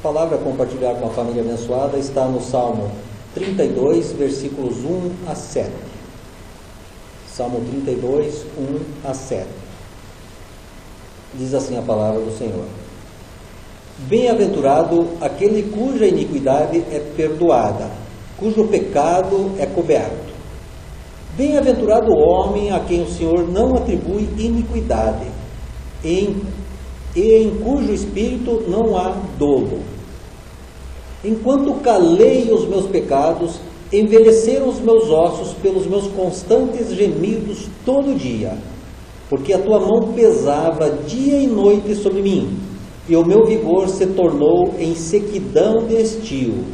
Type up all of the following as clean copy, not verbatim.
palavra a compartilhar com a família abençoada está no Salmo 32, versículos 1 a 7. Salmo 32, 1 a 7. Diz assim a palavra do Senhor: Bem-aventurado aquele cuja iniquidade é perdoada, cujo pecado é coberto. Bem-aventurado o homem a quem o Senhor não atribui iniquidade, e em cujo espírito não há dolo. Enquanto calei os meus pecados, envelheceram os meus ossos pelos meus constantes gemidos todo dia, porque a tua mão pesava dia e noite sobre mim, e o meu vigor se tornou em sequidão de estio.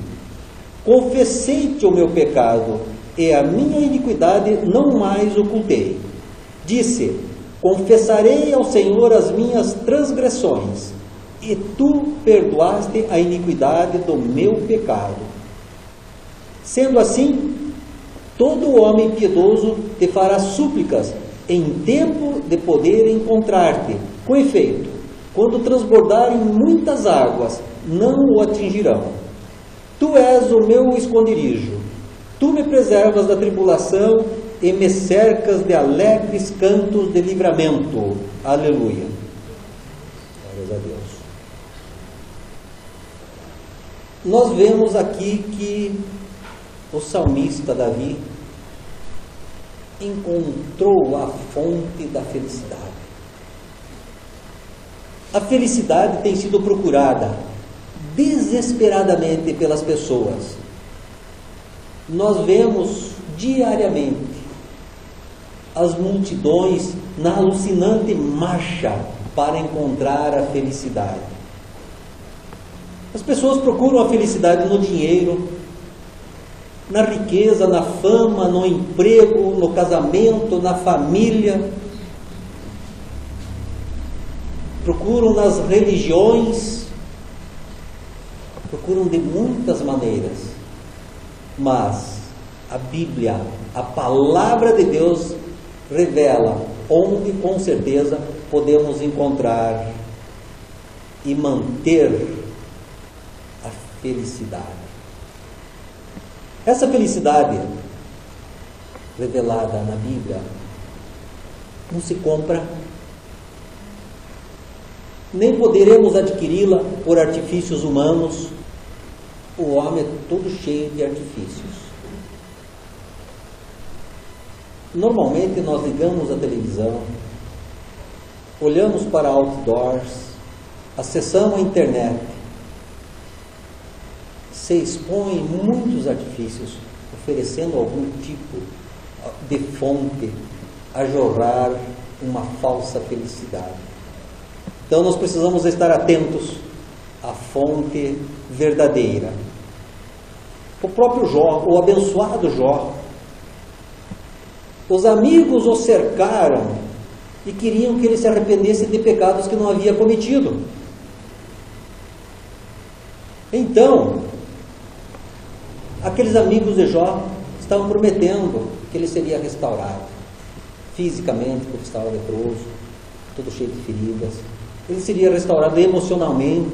Confessei-te o meu pecado, e a minha iniquidade não mais ocultei. Disse: confessarei ao Senhor as minhas transgressões, e tu perdoaste a iniquidade do meu pecado. Sendo assim, todo homem piedoso te fará súplicas em tempo de poder encontrar-te. Com efeito, quando transbordarem muitas águas, não o atingirão. Tu és o meu esconderijo. Tu me preservas da tribulação e me cercas de alegres cantos de livramento. Aleluia. Glórias a Deus. Nós vemos aqui que o salmista Davi encontrou a fonte da felicidade. A felicidade tem sido procurada desesperadamente pelas pessoas. Nós vemos diariamente as multidões na alucinante marcha para encontrar a felicidade. As pessoas procuram a felicidade no dinheiro, na riqueza, na fama, no emprego, no casamento, na família. Procuram nas religiões, procuram de muitas maneiras. Mas a Bíblia, a palavra de Deus, revela onde com certeza podemos encontrar e manter a felicidade. Essa felicidade revelada na Bíblia não se compra, nem poderemos adquiri-la por artifícios humanos. O homem é todo cheio de artifícios. Normalmente nós ligamos a televisão, olhamos para outdoors, acessamos a internet, se expõe muitos artifícios, oferecendo algum tipo de fonte a jorrar uma falsa felicidade. Então nós precisamos estar atentos à fonte verdadeira. O próprio Jó, o abençoado Jó, os amigos o cercaram e queriam que ele se arrependesse de pecados que não havia cometido. Então, aqueles amigos de Jó estavam prometendo que ele seria restaurado fisicamente, porque estava leproso, todo cheio de feridas. Ele seria restaurado emocionalmente,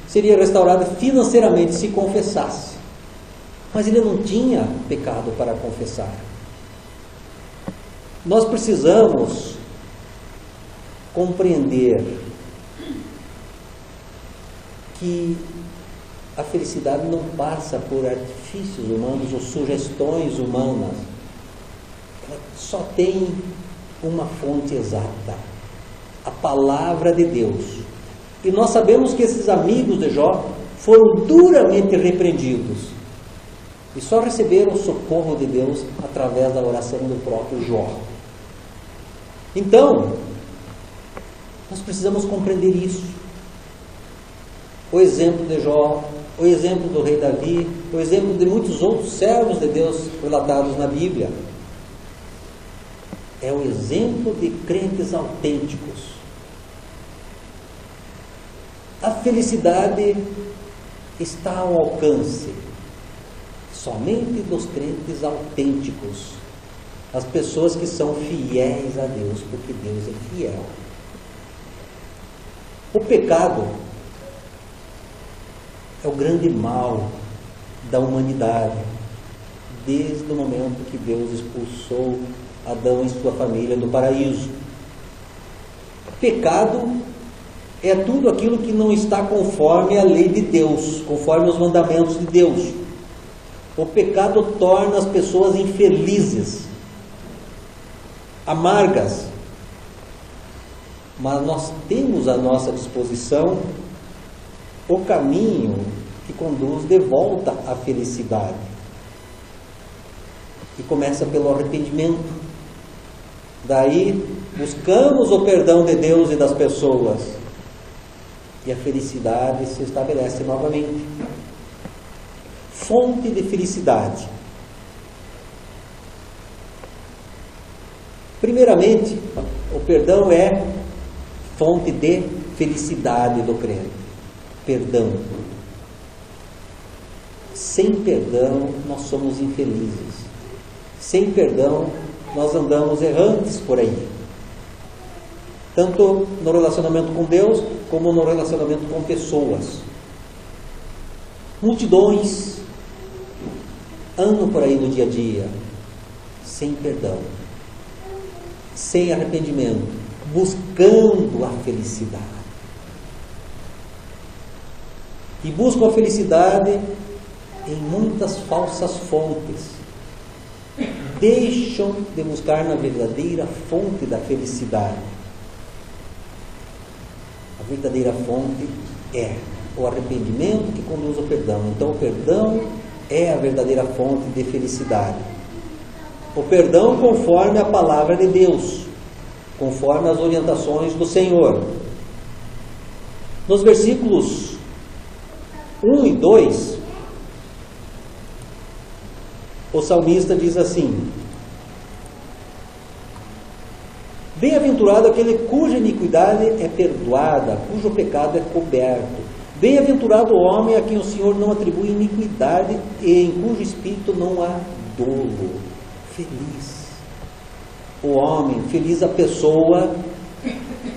seria restaurado financeiramente se confessasse. Mas ele não tinha pecado para confessar. Nós precisamos compreender que a felicidade não passa por artifícios humanos ou sugestões humanas. Ela só tem uma fonte exata, a palavra de Deus. E nós sabemos que esses amigos de Jó foram duramente repreendidos e só receberam o socorro de Deus através da oração do próprio Jó. Então, nós precisamos compreender isso. O exemplo de Jó, o exemplo do rei Davi, o exemplo de muitos outros servos de Deus relatados na Bíblia. É o exemplo de crentes autênticos. A felicidade está ao alcance somente dos crentes autênticos, as pessoas que são fiéis a Deus, porque Deus é fiel. O pecado é o grande mal da humanidade, desde o momento que Deus expulsou Adão e sua família do paraíso. Pecado é tudo aquilo que não está conforme a lei de Deus, conforme os mandamentos de Deus. O pecado torna as pessoas infelizes, amargas. Mas nós temos à nossa disposição o caminho que conduz de volta à felicidade. E começa pelo arrependimento. Daí buscamos o perdão de Deus e das pessoas. E a felicidade se estabelece novamente. Fonte de felicidade. Primeiramente, o perdão é fonte de felicidade do crente. Perdão. Sem perdão, nós somos infelizes. Sem perdão, nós andamos errantes por aí. Tanto no relacionamento com Deus, como no relacionamento com pessoas. Multidões andam por aí no dia a dia, sem perdão, sem arrependimento, buscando a felicidade. E buscam a felicidade em muitas falsas fontes. Deixam de buscar na verdadeira fonte da felicidade. A verdadeira fonte é o arrependimento que conduz ao perdão. Então o perdão é a verdadeira fonte de felicidade. O perdão conforme a palavra de Deus, conforme as orientações do Senhor. Nos versículos 1 e 2, o salmista diz assim: bem-aventurado aquele cuja iniquidade é perdoada, cujo pecado é coberto. Bem-aventurado o homem a quem o Senhor não atribui iniquidade e em cujo espírito não há dolo. Feliz o homem, feliz a pessoa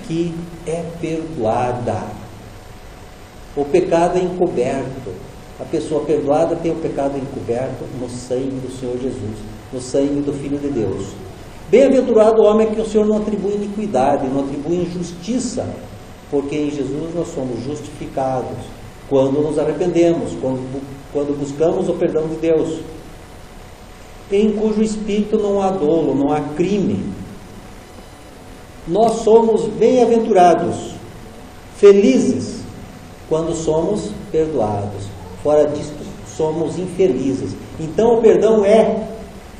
que é perdoada. O pecado é encoberto. A pessoa perdoada tem o pecado encoberto no sangue do Senhor Jesus, no sangue do Filho de Deus. Bem-aventurado o homem a quem o Senhor não atribui iniquidade, não atribui injustiça, porque em Jesus nós somos justificados quando nos arrependemos, quando buscamos o perdão de Deus, em cujo espírito não há dolo, não há crime. Nós somos bem-aventurados, felizes, quando somos perdoados. Fora disso, somos infelizes. Então o perdão é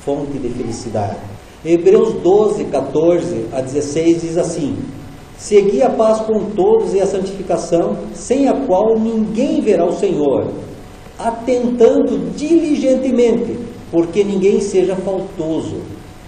fonte de felicidade. Hebreus 12, 14 a 16 diz assim: segui a paz com todos e a santificação, sem a qual ninguém verá o Senhor, atentando diligentemente, porque ninguém seja faltoso,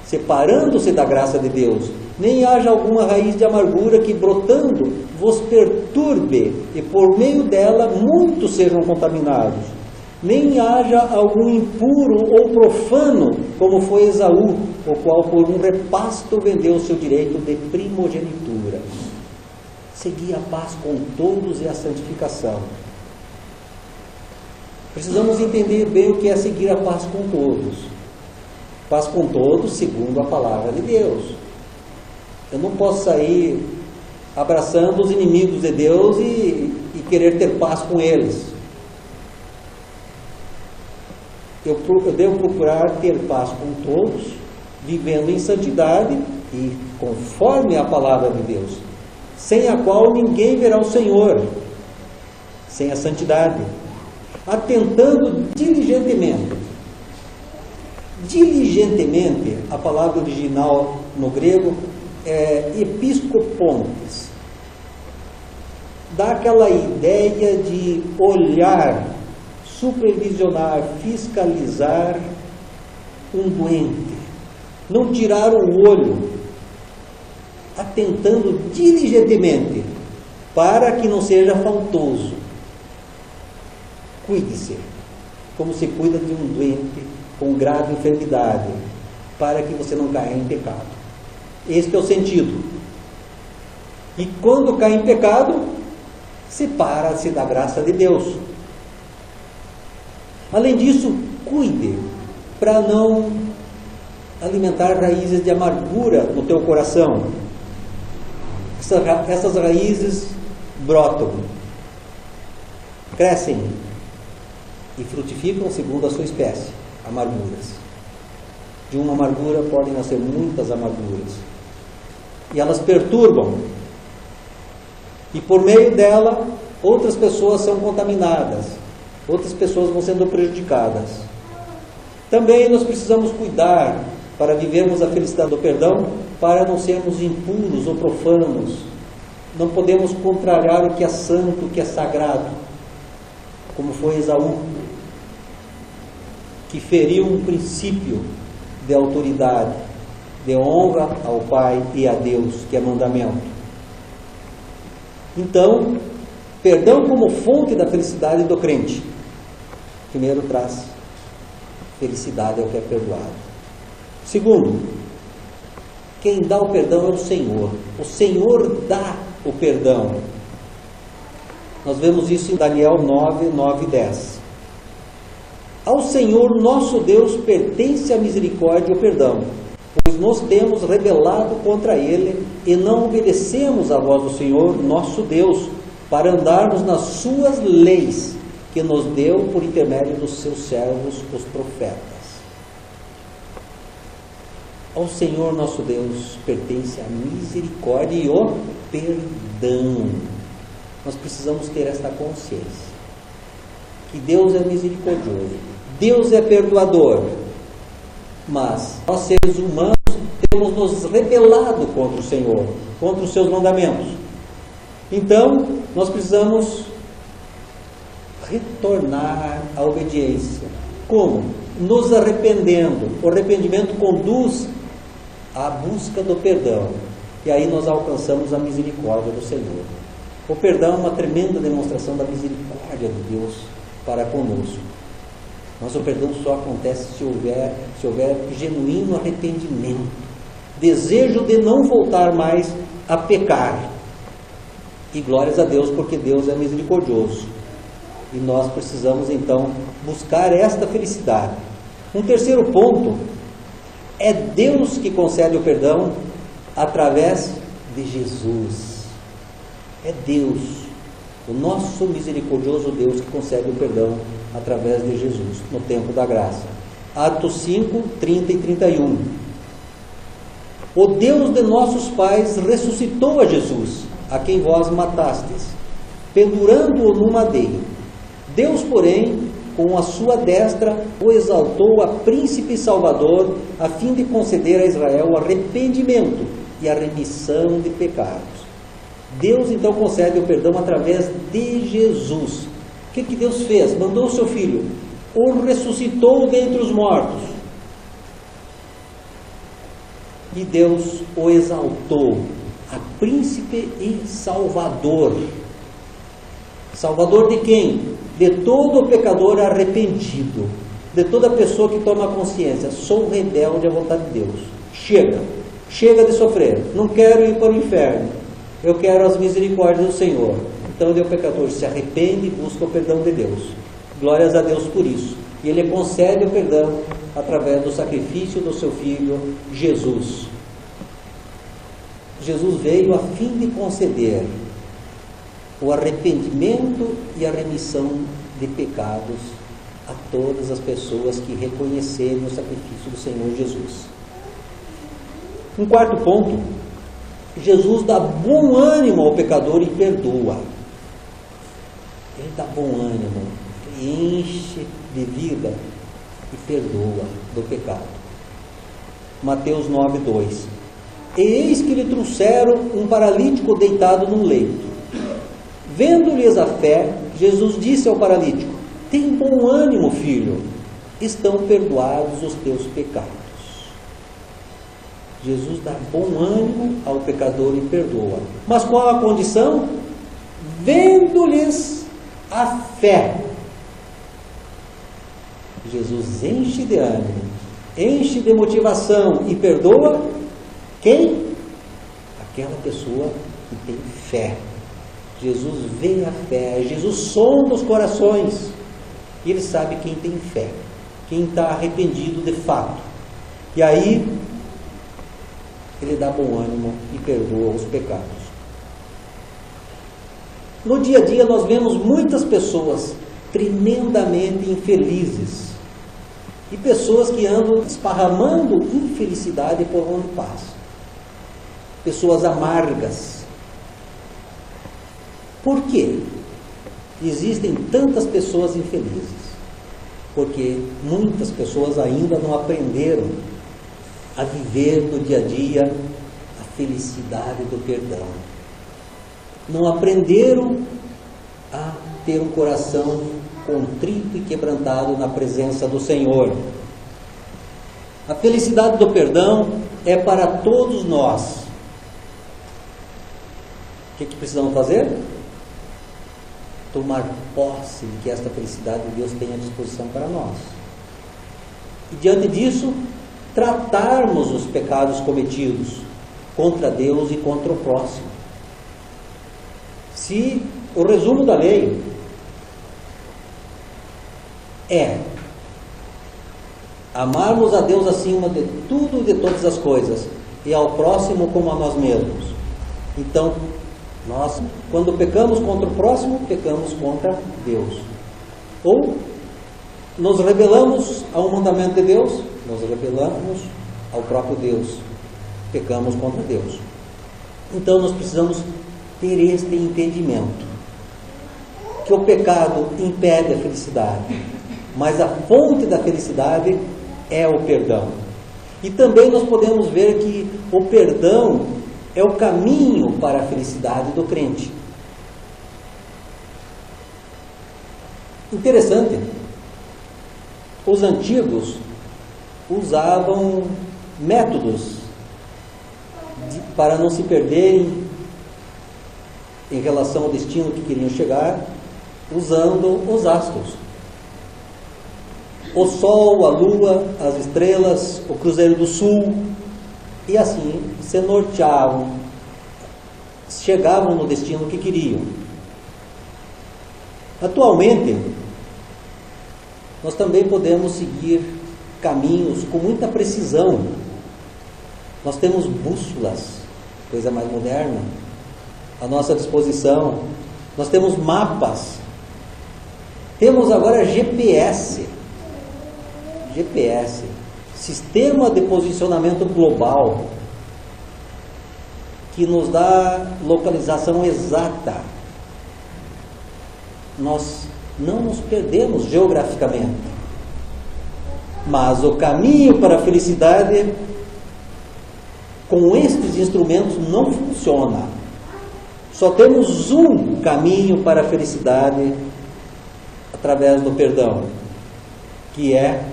separando-se da graça de Deus, nem haja alguma raiz de amargura que, brotando, vos perturbe, e por meio dela muitos sejam contaminados. Nem haja algum impuro ou profano, como foi Esaú, o qual por um repasto vendeu o seu direito de primogenitura. Segui a paz com todos e a santificação. Precisamos entender bem o que é seguir a paz com todos. Paz com todos segundo a palavra de Deus. Eu não posso sair abraçando os inimigos de Deus e querer ter paz com eles. Eu devo procurar ter paz com todos, vivendo em santidade e conforme a palavra de Deus, sem a qual ninguém verá o Senhor, sem a santidade, atentando diligentemente. Diligentemente, a palavra original no grego é episkopontes. Dá aquela ideia de olhar, supervisionar, fiscalizar um doente, não tirar o olho, atentando diligentemente para que não seja faltoso. Cuide-se, como se cuida de um doente com grave enfermidade, para que você não caia em pecado. Este é o sentido. E quando cai em pecado, separa-se da graça de Deus. Além disso, cuide para não alimentar raízes de amargura no teu coração. Essas raízes brotam, crescem e frutificam segundo a sua espécie, amarguras. De uma amargura podem nascer muitas amarguras. E elas perturbam. E por meio dela, outras pessoas são contaminadas. Outras pessoas vão sendo prejudicadas. Também nós precisamos cuidar para vivermos a felicidade do perdão, para não sermos impuros ou profanos. Não podemos contrariar o que é santo, o que é sagrado, como foi Esaú, que feriu um princípio de autoridade, de honra ao Pai e a Deus, que é mandamento. Então, perdão como fonte da felicidade do crente. Primeiro traz felicidade ao que é perdoado. Segundo, quem dá o perdão é o Senhor. O Senhor dá o perdão. Nós vemos isso em Daniel 9, 9 e 10. Ao Senhor nosso Deus pertence a misericórdia e o perdão, pois nós temos rebelado contra Ele e não obedecemos à voz do Senhor nosso Deus, para andarmos nas suas leis, que nos deu por intermédio dos seus servos, os profetas. Ao Senhor nosso Deus pertence a misericórdia e o perdão. Nós precisamos ter esta consciência, que Deus é misericordioso, Deus é perdoador, mas nós seres humanos temos nos rebelado contra o Senhor, contra os seus mandamentos. Então, nós precisamos retornar à obediência. Como? Nos arrependendo. O arrependimento conduz à busca do perdão. E aí nós alcançamos a misericórdia do Senhor. O perdão é uma tremenda demonstração da misericórdia de Deus para conosco. Mas o perdão só acontece se houver genuíno arrependimento, desejo de não voltar mais a pecar. E glórias a Deus, porque Deus é misericordioso. E nós precisamos então buscar esta felicidade. Um terceiro ponto, é Deus que concede o perdão através de Jesus. É Deus, o nosso misericordioso Deus, que concede o perdão através de Jesus, no tempo da graça. Atos 5, 30 e 31. O Deus de nossos pais ressuscitou a Jesus, a quem vós matastes, pendurando-o no madeiro. Deus, porém, com a sua destra, o exaltou a príncipe e salvador, a fim de conceder a Israel arrependimento e a remissão de pecados. Deus, então, concede o perdão através de Jesus. O que Deus fez? Mandou o seu Filho, o ressuscitou dentre os mortos. E Deus o exaltou a príncipe e salvador. Salvador de quem? De todo pecador arrependido, de toda pessoa que toma consciência: sou rebelde à vontade de Deus, chega de sofrer, não quero ir para o inferno, eu quero as misericórdias do Senhor. Então o pecador se arrepende e busca o perdão de Deus. Glórias a Deus por isso. E Ele concede o perdão através do sacrifício do seu Filho Jesus. Jesus veio a fim de conceder o arrependimento e a remissão de pecados a todas as pessoas que reconhecerem o sacrifício do Senhor Jesus. Um quarto ponto, Jesus dá bom ânimo ao pecador e perdoa. Ele dá bom ânimo, ele enche de vida e perdoa do pecado. Mateus 9, 2. E eis que lhe trouxeram um paralítico deitado num leito. Vendo-lhes a fé, Jesus disse ao paralítico: tem bom ânimo, filho, estão perdoados os teus pecados. Jesus dá bom ânimo ao pecador e perdoa. Mas qual a condição? Vendo-lhes a fé. Jesus enche de ânimo, enche de motivação e perdoa quem? Aquela pessoa que tem fé. Jesus vê a fé, Jesus sonda os corações. E Ele sabe quem tem fé, quem está arrependido de fato. E aí, Ele dá bom ânimo e perdoa os pecados. No dia a dia nós vemos muitas pessoas tremendamente infelizes e pessoas que andam esparramando infelicidade por onde passam. Pessoas amargas. Por quê? Existem tantas pessoas infelizes? Porque muitas pessoas ainda não aprenderam a viver no dia a dia a felicidade do perdão. Não aprenderam a ter um coração contrito e quebrantado na presença do Senhor. A felicidade do perdão é para todos nós. O que precisamos fazer? Tomar posse de que esta felicidade Deus tem à disposição para nós. E diante disso, tratarmos os pecados cometidos contra Deus e contra o próximo. Se o resumo da lei é amarmos a Deus acima de tudo e de todas as coisas e ao próximo como a nós mesmos, então nós, quando pecamos contra o próximo, pecamos contra Deus. Ou nos rebelamos ao mandamento de Deus, nos rebelamos ao próprio Deus, pecamos contra Deus. Então nós precisamos ter este entendimento, que o pecado impede a felicidade, mas a fonte da felicidade é o perdão. E também nós podemos ver que o perdão é o caminho para a felicidade do crente. Interessante, os antigos usavam métodos para não se perderem em relação ao destino que queriam chegar, usando os astros. O sol, a lua, as estrelas, o cruzeiro do sul, e assim se norteavam, chegavam no destino que queriam. Atualmente, nós também podemos seguir caminhos com muita precisão. Nós temos bússolas, coisa mais moderna, à nossa disposição. Nós temos mapas. Temos agora GPS, Sistema de Posicionamento Global, que nos dá localização exata. Nós não nos perdemos geograficamente, mas o caminho para a felicidade com estes instrumentos não funciona. Só temos um caminho para a felicidade através do perdão, que é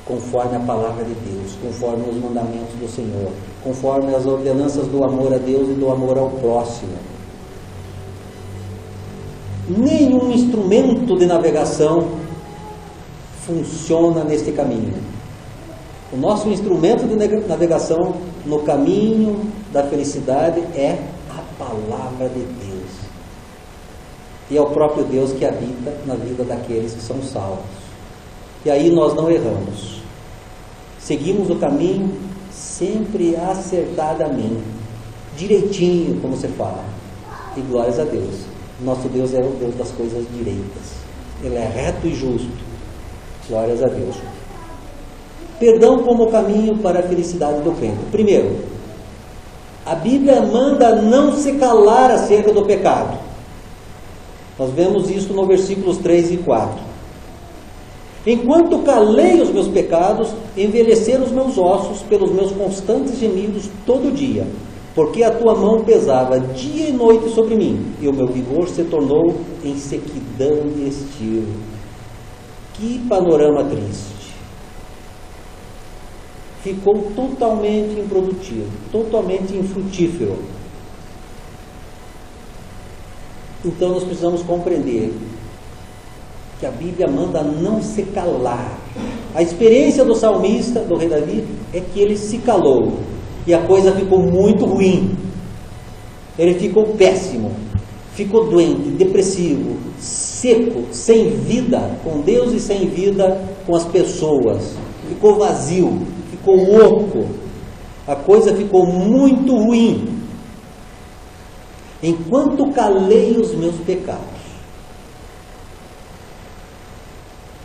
conforme a palavra de Deus, conforme os mandamentos do Senhor, conforme as ordenanças do amor a Deus e do amor ao próximo. Nenhum instrumento de navegação funciona neste caminho. O nosso instrumento de navegação no caminho da felicidade é a palavra de Deus. E é o próprio Deus que habita na vida daqueles que são salvos. E aí nós não erramos. Seguimos o caminho sempre acertadamente, direitinho, como se fala. E glórias a Deus. Nosso Deus é o Deus das coisas direitas. Ele é reto e justo. Glórias a Deus. Perdão como caminho para a felicidade do crente. Primeiro, a Bíblia manda não se calar acerca do pecado. Nós vemos isso no versículos 3 e 4. Enquanto calei os meus pecados, envelheceram os meus ossos pelos meus constantes gemidos todo dia, porque a tua mão pesava dia e noite sobre mim, e o meu vigor se tornou em sequidão de estio. Que panorama triste. Ficou totalmente improdutivo, totalmente infrutífero. Então nós precisamos compreender que a Bíblia manda não se calar. A experiência do salmista, do rei Davi, é que ele se calou e a coisa ficou muito ruim. Ele ficou péssimo, ficou doente, depressivo, seco, sem vida com Deus e sem vida com as pessoas. Ficou vazio, ficou oco. A coisa ficou muito ruim. Enquanto calei os meus pecados.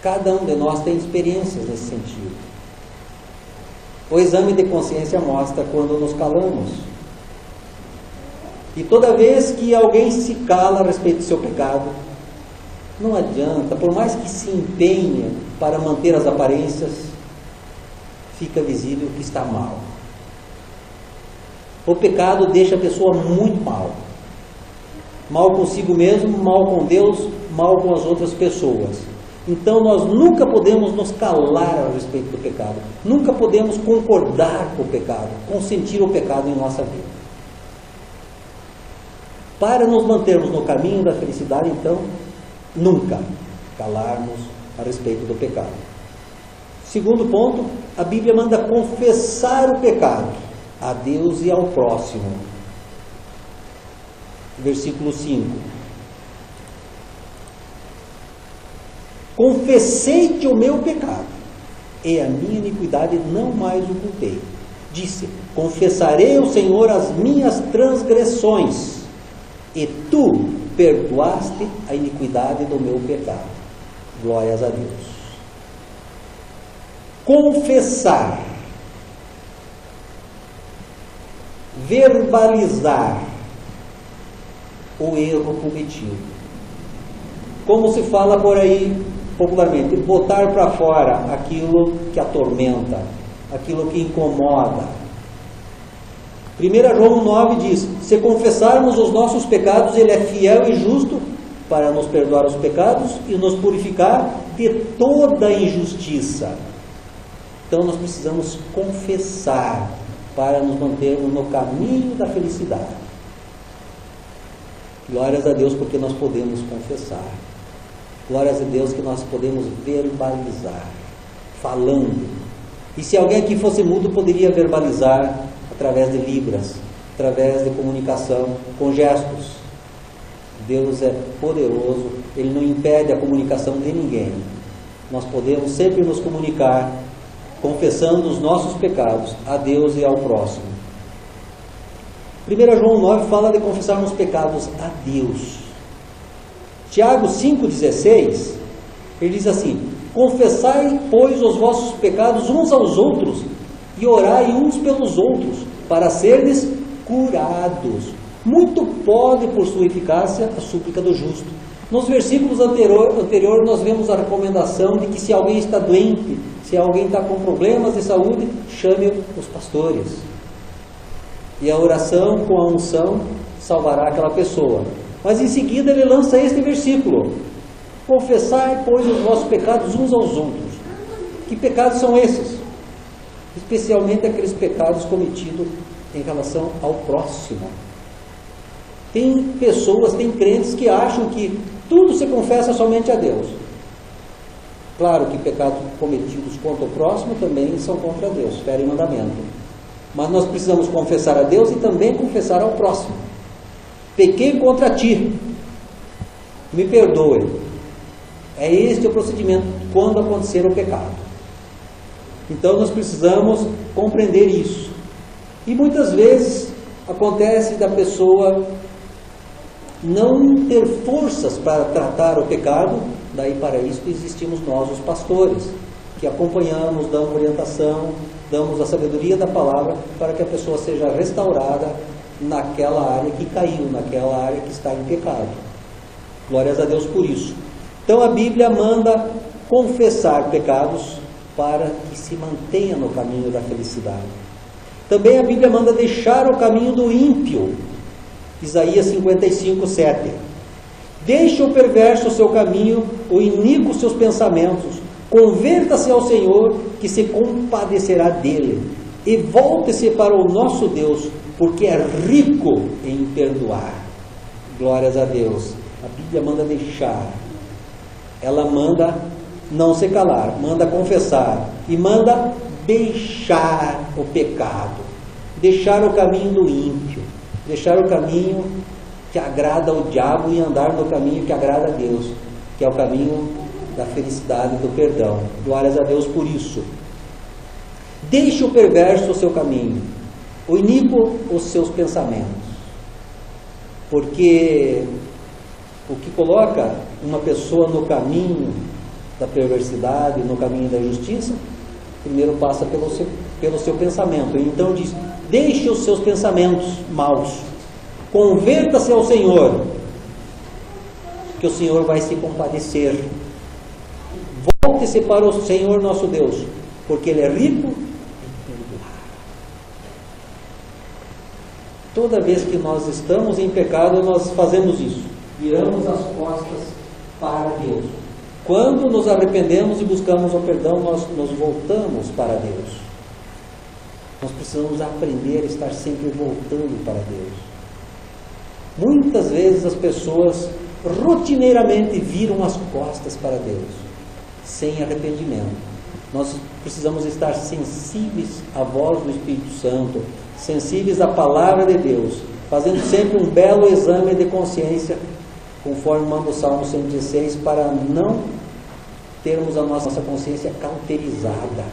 Cada um de nós tem experiências nesse sentido. O exame de consciência mostra quando nos calamos. E toda vez que alguém se cala a respeito do seu pecado, não adianta, por mais que se empenhe para manter as aparências, fica visível que está mal. O pecado deixa a pessoa muito mal. Mal consigo mesmo, mal com Deus, mal com as outras pessoas. Então nós nunca podemos nos calar a respeito do pecado. Nunca podemos concordar com o pecado, consentir o pecado em nossa vida. Para nos mantermos no caminho da felicidade, então, nunca calarmos a respeito do pecado. Segundo ponto, a Bíblia manda confessar o pecado a Deus e ao próximo. Versículo 5. Confessei-te o meu pecado, e a minha iniquidade não mais ocultei. Disse, confessarei ao Senhor as minhas transgressões, e tu perdoaste a iniquidade do meu pecado. Glórias a Deus. Confessar, verbalizar o erro cometido. Como se fala por aí popularmente, botar para fora aquilo que atormenta, aquilo que incomoda. 1 João 9 diz, se confessarmos os nossos pecados, Ele é fiel e justo para nos perdoar os pecados e nos purificar de toda injustiça. Então nós precisamos confessar para nos mantermos no caminho da felicidade. Glórias a Deus porque nós podemos confessar. Glórias a Deus que nós podemos verbalizar, falando. E se alguém aqui fosse mudo, poderia verbalizar através de libras, através de comunicação, com gestos. Deus é poderoso, Ele não impede a comunicação de ninguém. Nós podemos sempre nos comunicar, confessando os nossos pecados a Deus e ao próximo. 1 João 9 fala de confessarmos pecados a Deus. Tiago 5,16, ele diz assim, confessai, pois, os vossos pecados uns aos outros, e orai uns pelos outros, para serdes curados. Muito pode, por sua eficácia, a súplica do justo. Nos versículos anteriores, nós vemos a recomendação de que se alguém está doente, se alguém está com problemas de saúde, chame os pastores. E a oração com a unção salvará aquela pessoa. Mas em seguida ele lança este versículo. Confessai, pois, os vossos pecados uns aos outros. Que pecados são esses? Especialmente aqueles pecados cometidos em relação ao próximo. Tem pessoas, tem crentes que acham que tudo se confessa somente a Deus. Claro que pecados cometidos contra o próximo também são contra Deus, ferem mandamento. Mas nós precisamos confessar a Deus e também confessar ao próximo. Pequei contra ti, me perdoe. É este o procedimento quando acontecer o pecado. Então nós precisamos compreender isso. E muitas vezes acontece da pessoa não ter forças para tratar o pecado, daí para isso existimos nós, os pastores, que acompanhamos, damos orientação, damos a sabedoria da palavra para que a pessoa seja restaurada naquela área que caiu, naquela área que está em pecado. Glórias a Deus por isso. Então a Bíblia manda confessar pecados para que se mantenha no caminho da felicidade. Também a Bíblia manda deixar o caminho do ímpio. Isaías 55, 7. Deixe o perverso o seu caminho, o iníquo os seus pensamentos. Converta-se ao Senhor, que se compadecerá dele. E volte-se para o nosso Deus, porque é rico em perdoar. Glórias a Deus. A Bíblia manda deixar. Ela manda não se calar, manda confessar e manda deixar o pecado, deixar o caminho do ímpio, deixar o caminho que agrada ao diabo e andar no caminho que agrada a Deus, que é o caminho da felicidade e do perdão. Glórias a Deus por isso. Deixe o perverso o seu caminho, o iníquo os seus pensamentos. Porque o que coloca uma pessoa no caminho da perversidade, no caminho da justiça, primeiro passa pelo seu pensamento. Então diz: deixe os seus pensamentos maus, converta-se ao Senhor, que o Senhor vai se compadecer. Volte-se para o Senhor nosso Deus, porque Ele é rico em perdoar. Toda vez que nós estamos em pecado, nós fazemos isso, viramos as costas para Deus. Quando nos arrependemos e buscamos o perdão, nós nos voltamos para Deus. Nós precisamos aprender a estar sempre voltando para Deus. Muitas vezes as pessoas rotineiramente viram as costas para Deus, sem arrependimento. Nós precisamos estar sensíveis à voz do Espírito Santo, sensíveis à palavra de Deus, fazendo sempre um belo exame de consciência, conforme manda o Salmo 116, para não termos a nossa consciência cauterizada.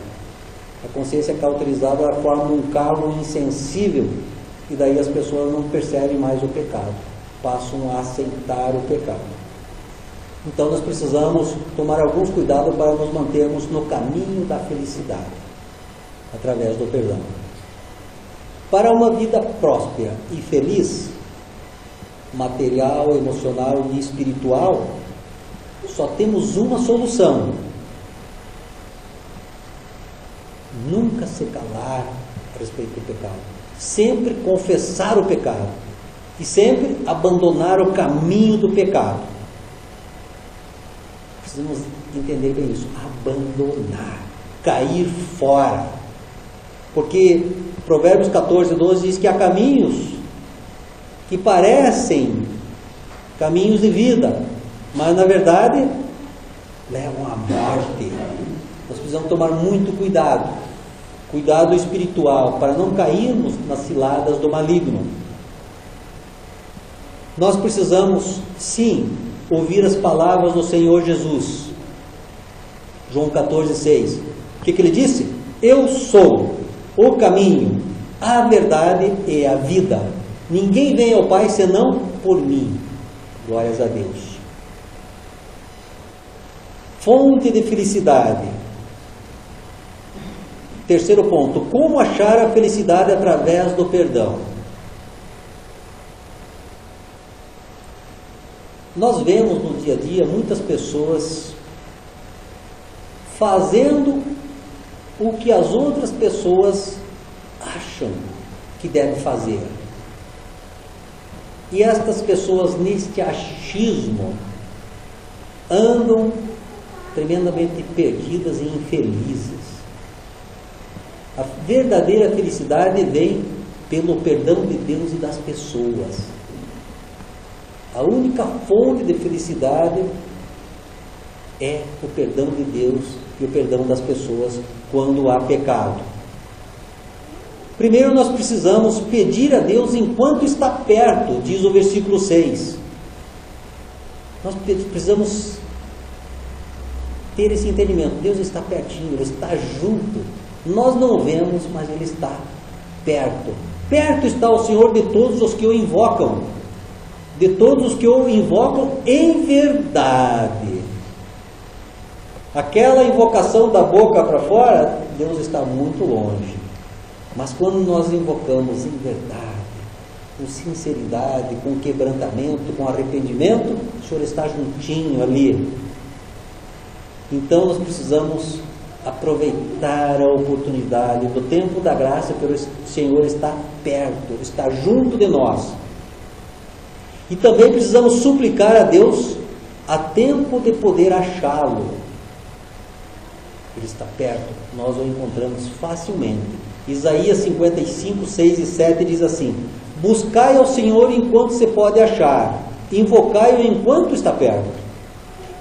A consciência cauterizada, ela forma um carro insensível, e daí as pessoas não percebem mais o pecado, passam a aceitar o pecado. Então nós precisamos tomar alguns cuidados para nos mantermos no caminho da felicidade, através do perdão. Para uma vida próspera e feliz, material, emocional e espiritual, só temos uma solução: nunca se calar a respeito do pecado, sempre confessar o pecado e sempre abandonar o caminho do pecado. Precisamos entender bem isso: abandonar, cair fora, porque Provérbios 14:12 diz que há caminhos que parecem caminhos de vida, mas na verdade levam à morte. Nós precisamos tomar muito cuidado espiritual, para não cairmos nas ciladas do maligno. Nós precisamos sim ouvir as palavras do Senhor Jesus. João 14:6. O que ele disse? Eu sou o caminho, a verdade e a vida. Ninguém vem ao Pai senão por mim. Glórias a Deus. Fonte de felicidade. Terceiro ponto: como achar a felicidade através do perdão? Nós vemos no dia a dia muitas pessoas fazendo o que as outras pessoas acham que devem fazer. E estas pessoas, neste achismo, andam tremendamente perdidas e infelizes. A verdadeira felicidade vem pelo perdão de Deus e das pessoas. A única fonte de felicidade é o perdão de Deus e o perdão das pessoas quando há pecado. Primeiro nós precisamos pedir a Deus enquanto está perto, diz o versículo 6. Nós precisamos ter esse entendimento: Deus está pertinho, Ele está junto. Nós não o vemos, mas Ele está perto. Perto está o Senhor de todos os que o invocam, de todos os que o invocam em verdade. Aquela invocação da boca para fora, Deus está muito longe. Mas quando nós invocamos em verdade, com sinceridade, com quebrantamento, com arrependimento, o Senhor está juntinho ali. Então nós precisamos aproveitar a oportunidade do tempo da graça, porque o Senhor está perto, está junto de nós. E também precisamos suplicar a Deus a tempo de poder achá-lo. Ele está perto, nós o encontramos facilmente. Isaías 55, 6 e 7 diz assim: buscai ao Senhor enquanto se pode achar, invocai-o enquanto está perto.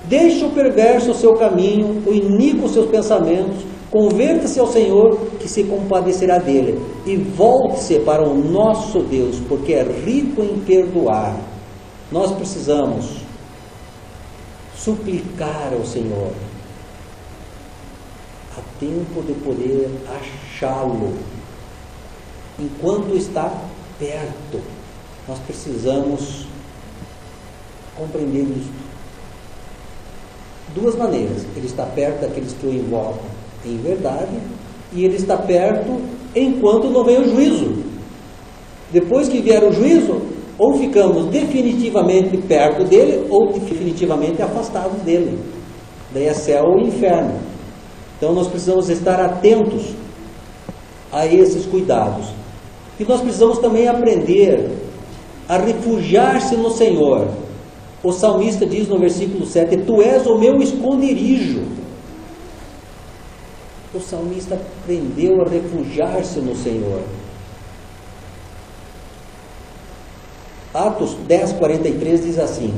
Deixe o perverso o seu caminho, o iníquo os seus pensamentos, converta-se ao Senhor, que se compadecerá dele, e volte-se para o nosso Deus, porque é rico em perdoar. nós precisamos suplicar ao Senhor a tempo de poder achá-lo. Enquanto está perto, nós precisamos compreender isso. Duas maneiras: ele está perto daqueles que o invocam em verdade, e ele está perto enquanto não vem o juízo. Depois que vier o juízo, ou ficamos definitivamente perto dele, ou definitivamente afastados dele. Daí é céu ou inferno. Então nós precisamos estar atentos a esses cuidados. E nós precisamos também aprender a refugiar-se no Senhor. O salmista diz no versículo 7, Tu és o meu esconderijo. O salmista aprendeu a refugiar-se no Senhor. Atos 10, 43 diz assim: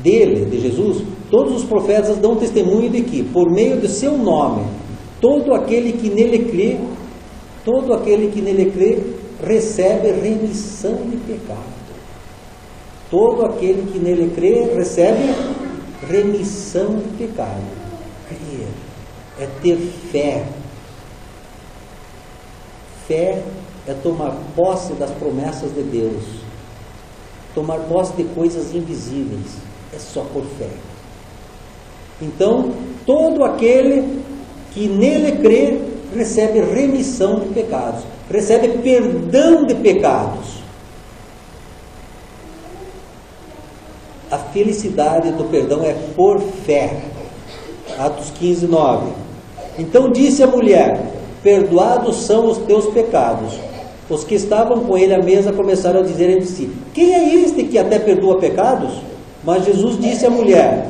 Dele, de Jesus, todos os profetas dão testemunho de que, por meio de seu nome, todo aquele que nele crê, recebe remissão de pecado. Todo aquele que nele crê, recebe remissão de pecado. Crer é ter fé. Fé é tomar posse das promessas de Deus. Tomar posse de coisas invisíveis. É só por fé. Então, todo aquele que nele crê, recebe remissão de pecados. Recebe perdão de pecados. A felicidade do perdão é por fé. Atos 15, 9. Então disse a mulher: Perdoados são os teus pecados. Os que estavam com ele à mesa começaram a dizer entre si: Quem é este que até perdoa pecados? Mas Jesus disse à mulher: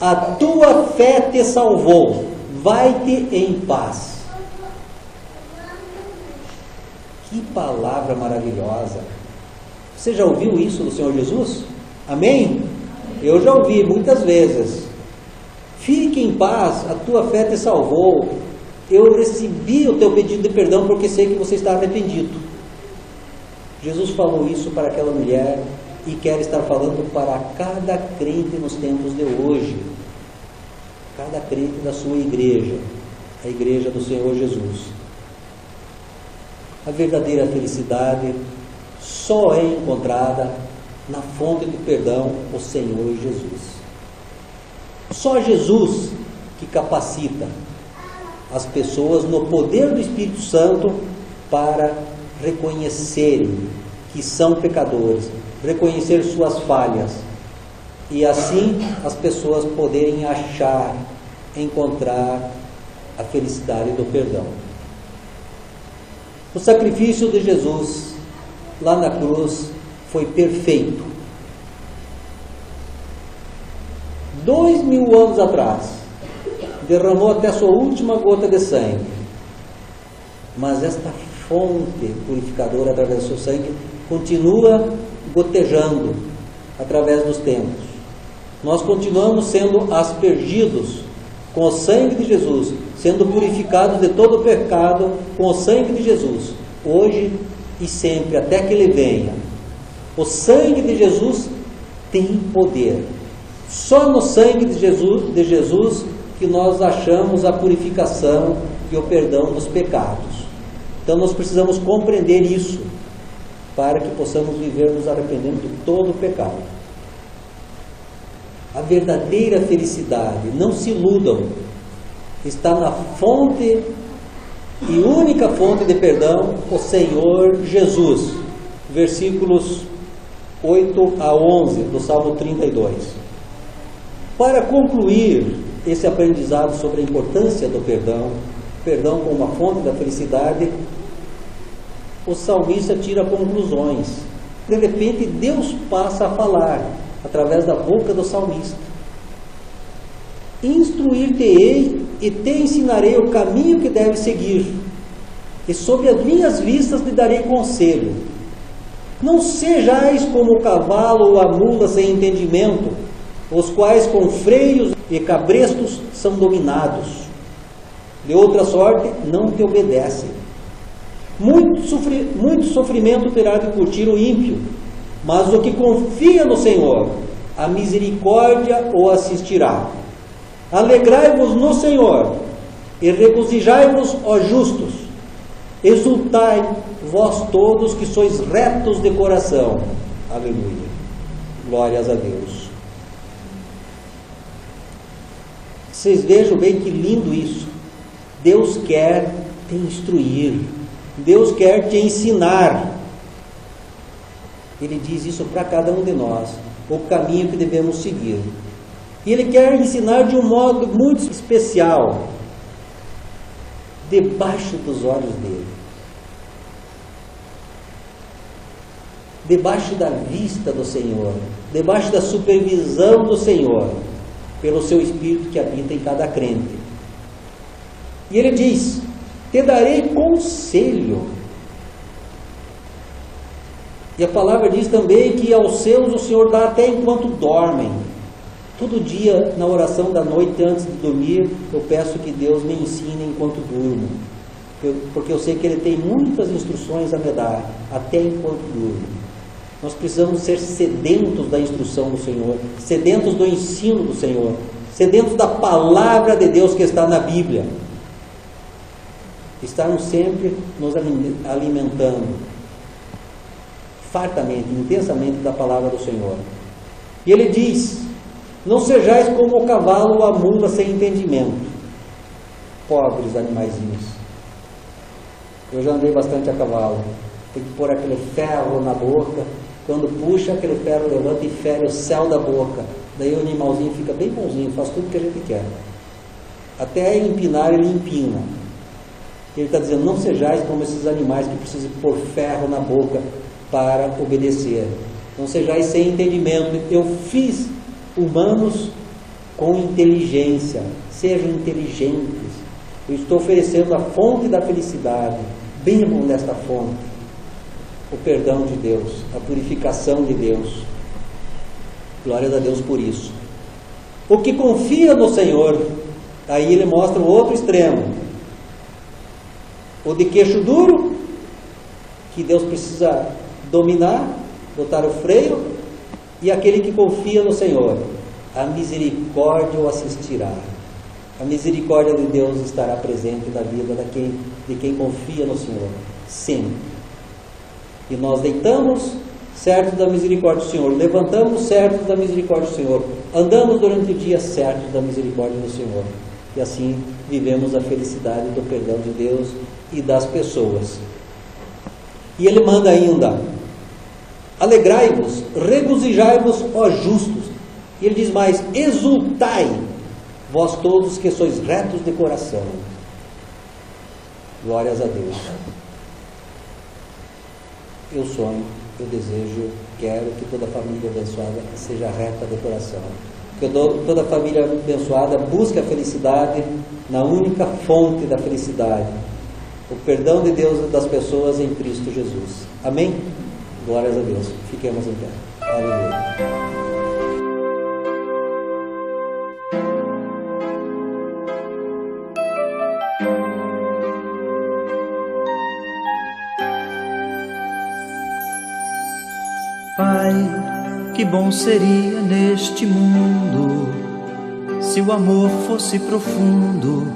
A tua fé te salvou. Vai-te em paz. Que palavra maravilhosa! Você já ouviu isso do Senhor Jesus? Amém? Eu já ouvi muitas vezes. Fique em paz, a tua fé te salvou. Eu recebi o teu pedido de perdão porque sei que você está arrependido. Jesus falou isso para aquela mulher e quer estar falando para cada crente nos tempos de hoje. Cada crente da sua igreja, a igreja do Senhor Jesus. A verdadeira felicidade só é encontrada na fonte do perdão, o Senhor Jesus. Só Jesus que capacita as pessoas no poder do Espírito Santo para reconhecerem que são pecadores, reconhecer suas falhas e assim as pessoas poderem achar, encontrar a felicidade do perdão. O sacrifício de Jesus lá na cruz foi perfeito. 2000 anos atrás, derramou até a sua última gota de sangue. Mas esta fonte purificadora através do seu sangue continua gotejando através dos tempos. Nós continuamos sendo aspergidos com o sangue de Jesus, sendo purificados de todo o pecado com o sangue de Jesus, hoje e sempre, até que Ele venha. O sangue de Jesus tem poder. Só no sangue de Jesus que nós achamos a purificação e o perdão dos pecados. Então nós precisamos compreender isso para que possamos viver nos arrependendo de todo o pecado. A verdadeira felicidade, não se iludam, está na fonte e única fonte de perdão, o Senhor Jesus. Versículos 8 a 11 do Salmo 32. Para concluir esse aprendizado sobre a importância do perdão como uma fonte da felicidade, o salmista tira conclusões. De repente Deus passa a falar através da boca do salmista. Instruir-te-ei e te ensinarei o caminho que deves seguir, e sob as minhas vistas te darei conselho. Não sejais como o cavalo ou a mula sem entendimento, os quais com freios e cabrestos são dominados. De outra sorte, não te obedecem. Muito sofrimento terá de curtir o ímpio, mas o que confia no Senhor a misericórdia o assistirá. Alegrai-vos no Senhor, e regozijai-vos, ó justos. Exultai, vós todos que sois retos de coração. Aleluia. Glórias a Deus. Vocês vejam bem que lindo isso. Deus quer te instruir. Deus quer te ensinar. Ele diz isso para cada um de nós, o caminho que devemos seguir. E Ele quer ensinar de um modo muito especial, debaixo dos olhos dele, debaixo da vista do Senhor, debaixo da supervisão do Senhor, pelo seu Espírito que habita em cada crente. E Ele diz: te darei conselho. E a palavra diz também que aos seus o Senhor dá até enquanto dormem. Todo dia, na oração da noite, antes de dormir, eu peço que Deus me ensine enquanto durmo. Porque eu sei que Ele tem muitas instruções a me dar, até enquanto durmo. Nós precisamos ser sedentos da instrução do Senhor, sedentos do ensino do Senhor, sedentos da palavra de Deus que está na Bíblia. Estarmos sempre nos alimentando fartamente, intensamente da palavra do Senhor. E Ele diz: não sejais como o cavalo ou a mula sem entendimento. Pobres animaizinhos. Eu já andei bastante a cavalo. Tem que pôr aquele ferro na boca. Quando puxa, aquele ferro levanta e fere o céu da boca. Daí o animalzinho fica bem bonzinho, faz tudo que a gente quer. Até empinar, ele empina. Ele está dizendo: não sejais como esses animais que precisam pôr ferro na boca para obedecer. Não sejais sem entendimento. Eu fiz humanos com inteligência. Sejam inteligentes. Eu estou oferecendo a fonte da felicidade. Bebam desta fonte. O perdão de Deus, a purificação de Deus. Glórias a Deus por isso. O que confia no Senhor, aí Ele mostra o outro extremo. O de queixo duro, que Deus precisa dominar, botar o freio, e aquele que confia no Senhor, a misericórdia o assistirá. A misericórdia de Deus estará presente na vida de quem confia no Senhor, sempre. E nós deitamos certos da misericórdia do Senhor, levantamos certos da misericórdia do Senhor, andamos durante o dia certos da misericórdia do Senhor. E assim vivemos a felicidade do perdão de Deus e das pessoas. E Ele manda ainda: alegrai-vos, regozijai-vos, ó justos. E Ele diz mais: exultai, vós todos que sois retos de coração. Glórias a Deus. Eu sonho, eu desejo, quero que toda família abençoada seja reta de coração. Que toda família abençoada busque a felicidade na única fonte da felicidade, o perdão de Deus e das pessoas em Cristo Jesus. Amém? Glórias a Deus. Fiquemos em pé. Aleluia. Pai, que bom seria neste mundo se o amor fosse profundo